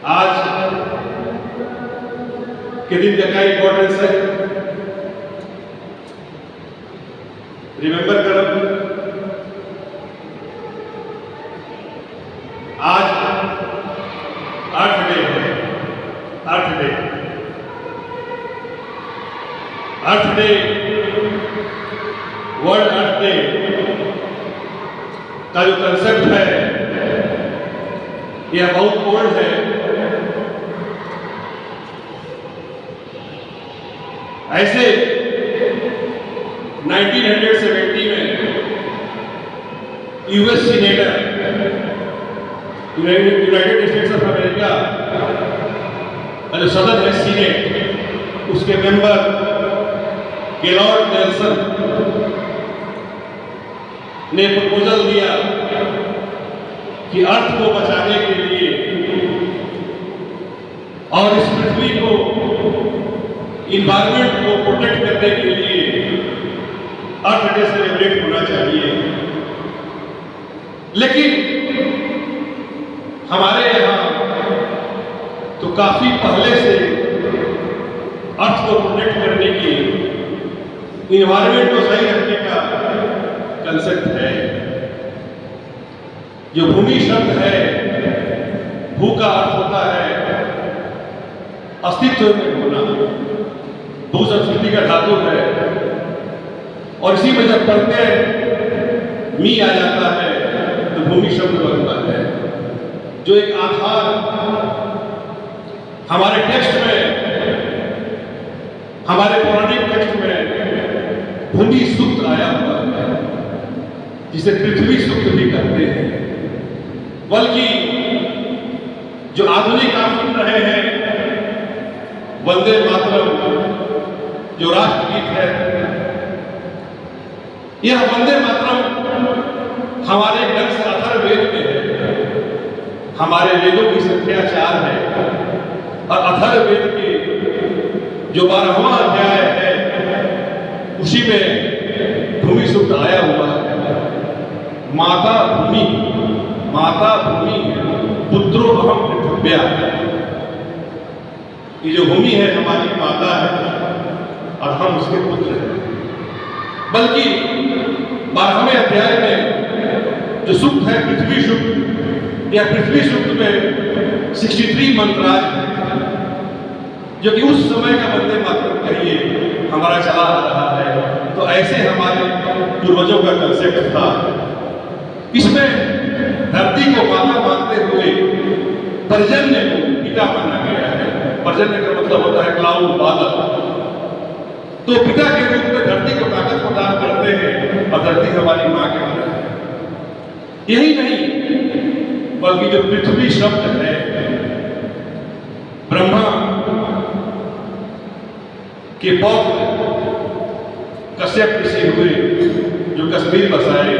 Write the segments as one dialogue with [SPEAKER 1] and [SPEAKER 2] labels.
[SPEAKER 1] आज के दिन का क्या इंपॉर्टेंस है, रिमेंबर करो। आज अर्थ डे है, अर्थ डे, अर्थ डे, वर्ल्ड अर्थ डे का जो कंसेप्ट है यह बहुत ओल्ड है। ऐसे 1970 में US senator, United states of America का जो सदन है सीनेट, उसके मेंबर गेलॉर्ड नेल्सन ने प्रपोजल दिया कि अर्थ को बचाने के लिए और इस पृथ्वी को, इन्वायरमेंट को प्रोटेक्ट करने के लिए अर्थ डे सेलिब्रेट होना चाहिए। लेकिन हमारे यहाँ तो काफी पहले से अर्थ को प्रोटेक्ट करने की, इन्वायरमेंट को सही रखने का कंसेप्ट है। जो भूमि शब्द है, भू का अर्थ होता है अस्तित्व में होना, भू संस्कृति का धातु है, और इसी में जब पढ़ते मी आ जाता है तो भूमि शब्द बनता है, जो एक आधार हमारे टेक्स्ट में, हमारे पौराणिक टेक्स्ट में भूमि सूक्त आया हुआ है, जिसे पृथ्वी सूक्त भी कहते हैं। बल्कि जो आधुनिक आप सुन रहे हैं वंदे मातरम, जो राष्ट्रगीत है, यह वंदे मातरम हमारे ग्रंथ अथर्ववेद में है। हमारे वेदों की संख्या 4 है और अथर्ववेद के जो 12वां अध्याय है उसी में भूमि सूक्त आया हुआ है। माता भूमि, माता भूमि, पुत्रो अहम पृथिव्या। ये जो भूमि है हमारी माता है और हम उसके पुत्र हैं। बल्कि 12वें अध्याय में जो सूक्त है पृथ्वी सूक्त, या पृथ्वी सूक्त में 63 मंत्राज है, जो कि उस समय का वंदे मातरम कहिए हमारा चला आ रहा है। तो ऐसे हमारे पूर्वजों का कंसेप्ट था। इसमें धरती को माता मानते हुए पर्जन्य को पिता माना गया है। पर्जन्य का मतलब होता है क्लाउड, बादल। तो पिता के रूप में धरती को ताकत प्रदान करते हैं और धरती हमारी माँ के बना है। यही नहीं, बल्कि जो पृथ्वी शब्द है, ब्रह्मा के पौत्र कश्यप ऋषि हुए जो कश्मीर बसाए,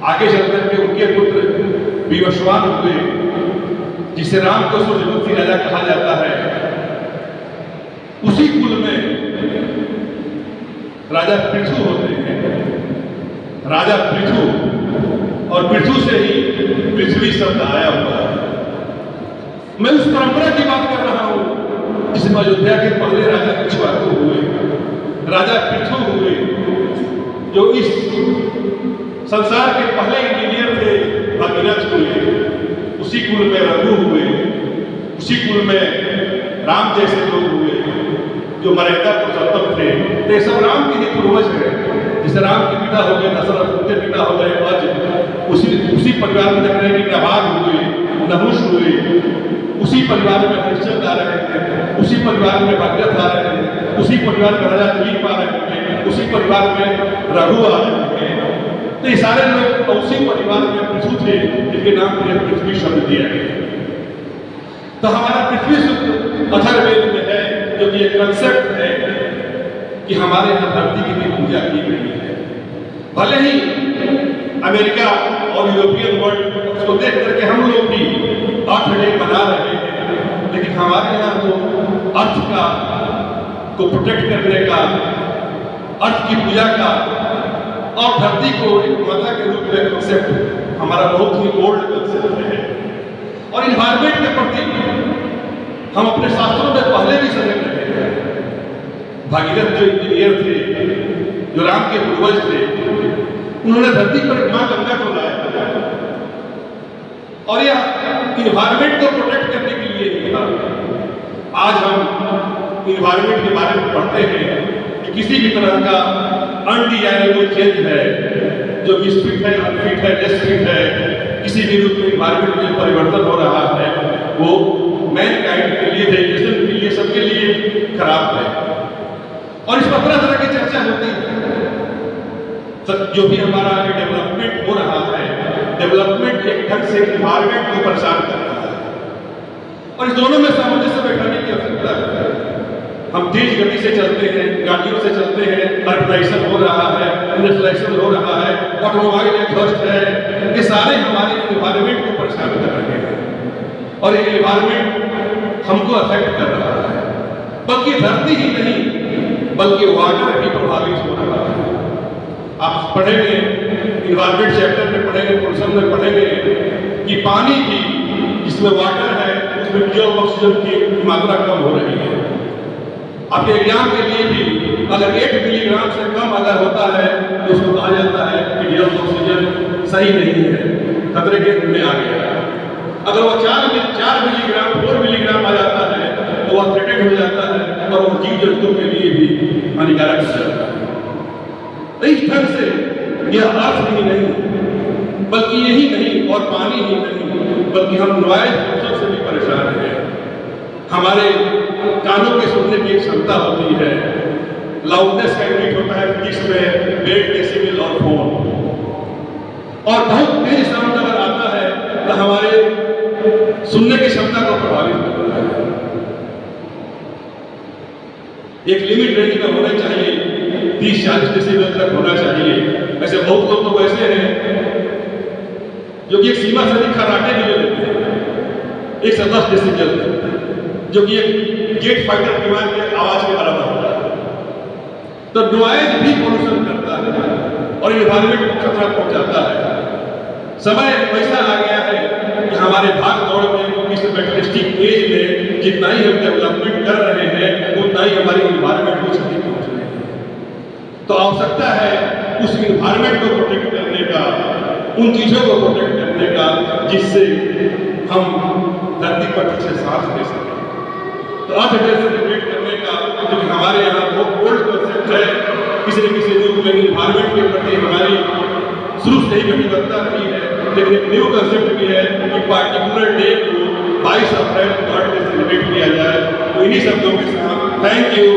[SPEAKER 1] आगे चलकर के उनके पुत्र विवस्वान हुए, जिसे राम को सूर्यवंशी राजा कहा जाता है। उसी कुल में राजा पृथु होते हैं, राजा पृथु, और पृथु से ही पृथ्वी शब्द आया हुआ है। मैं उस परंपरा की बात कर रहा हूं जिसमें अयोध्या के पहले राजा इक्ष्वाकु हुए, राजा पृथु हुए, जो इस संसार के पहले इंजीनियर थे, भगीरथ हुए। उसी कुल में रघु हुए, उसी कुल में राम जैसे लोग हुए जो मर्यादा पुरुषोत्तम थे। तो ये सब राम के ही पूर्वज हैं। जैसे राम के पिता हो गए दशरथ, उनके पिता हो गए अज, उसी परिवार में देख रहे हैं कि नभाग हुए, नहुष हुए, उसी परिवार में हरिश्चंद्र आ रहे थे, उसी परिवार में भगीरथ आ रहे थे, उसी परिवार में राजा दिलीप आ रहे थे, उसी परिवार में रघु आ रहे थे। तो ये सारे लोग उसी परिवार में पृथु थे, जिनके नाम पर पृथ्वी शब्द दिया गया। तो हमारा पृथ्वी सूक्त अथर्ववेद में है, जो कि एक कंसेप्ट है कि हमारे यहाँ धरती की भी पूजा की गई है। भले ही अमेरिका और यूरोपियन वर्ल्ड उसको देख करके हम लोग भी अर्थ डे मना रहे हैं, लेकिन हमारे यहाँ तो अर्थ का को प्रोटेक्ट करने का, अर्थ की पूजा का और धरती को एक माता के रूप में कंसेप्ट हमारा बहुत ही ओल्ड कंसेप्ट है। और इन्वायरमेंट के प्रति हम अपने शास्त्रों में पहले भी सजग रहे हैं। भागीरथ जो इंजीनियर थे, जो राम के पूर्वज थे, उन्होंने धरती पर मां गंगा को लाया और यह इन्वायरमेंट को प्रोटेक्ट करने के लिए ही था। आज हम इन्वायरमेंट के बारे में पढ़ते हैं कि किसी भी तरह का अनडिजायरेबल चेंज है, जो मिसफिट है, अनफिट है, डिसफिट है, किसी भी रूप में इन्वायरमेंट में परिवर्तन हो रहा है, वो मैनकाइंड के लिए, वेजिटेशन के लिए, सबके लिए खराब है। और इस पर तरह तरह की चर्चा होती है। जो भी हमारा डेवलपमेंट हो रहा है, डेवलपमेंट एक ढंग से इन्वायरमेंट को परेशान कर रहा है और इस दोनों में सामंजस्य बैठाने की आवश्यकता है। हम तेज गति से चलते हैं, गाड़ियों से चलते हैं, अर्बनाइजेशन हो रहा है, इंडस्ट्रियलाइजेशन हो रहा है, ऑटोमोबाइल एग्जॉस्ट है, ये सारे हमारे इन्वायरमेंट को परेशान कर रहे हैं और ये इन्वायरमेंट हमको अफेक्ट कर रहा है। बल्कि धरती ही नहीं, बल्कि वाटर भी प्रभावित हो रहा है। आप पढ़ेंगे इन्वायरमेंट चैप्टर में पढ़ेंगे, पोर्शन में पढ़ेंगे कि पानी भी जिसमें वाटर है उसमें प्योर ऑक्सीजन की मात्रा कम हो रही है। आपके एग्जाम के लिए भी अगर 8 मिलीग्राम से कम अगर होता है तो उसको कहा जाता है कि प्योर ऑक्सीजन सही नहीं है, खतरे के में आ गया है। अगर वो 4 मिलीग्राम 4 मिलीग्राम आ जाता है तो वह थ्रेटेड हो जाता है और वो जीव जंतु के लिए भी हानिकारक हो जाता है। इस ढंग से यह अर्थ ही नहीं, बल्कि यही नहीं और पानी ही नहीं, बल्कि हम नॉइज पोल्यूशन से भी परेशान हैं। हमारे कानों के सुनने की एक क्षमता होती है, लाउडनेस का यूनिट होता है फिजिक्स में 8 डेसिबल और 4, और बहुत तेज साउंड अगर आता है तो हमारे सुनने की क्षमता को प्रभावित करता है। एक लिमिट रेंज में होना चाहिए, 30-40 डेसिबल तक होना चाहिए। ऐसे बहुत लोग तो वैसे हैं जो कि एक सीमा से अधिक खर्राटे भी ले लेते हैं 110 डेसिबल तक, जो कि एक जेट फाइटर विमान के आवाज के बराबर होता है। तो नॉइज भी पोल्यूशन करता है और इन्वायरमेंट को खतरा पहुंचाता है। समय वैसा आ गया है कि हमारे भाग दौड़ में इस मेटेरियलिस्टिक एज में जितना ही हम डेवलपमेंट कर रहे हैं उतना ही हमारी इन्वायरमेंट को क्षति पहुंच रही है। तो आवश्यकता है उस इन्वायरमेंट को प्रोटेक्ट करने का, उन चीजों को प्रोटेक्ट करने का जिससे हम धरती पर ठीक से सांस ले सकें। तो अर्थ डे सेलिब्रेट करने का जो हमारे यहाँ बहुत ओल्ड कॉन्सेप्ट है, किसी न किसी रूप में इन्वायरमेंट के प्रति हमारी शुरू से ही कटिबद्धता रही है, लेकिन एक न्यू कॉन्सेप्ट भी है कि पार्टिकुलर डे को 22 अप्रैल को अर्थ डे सेलिब्रेट किया जाए। तो इन्हीं शब्दों के साथ थैंक यू।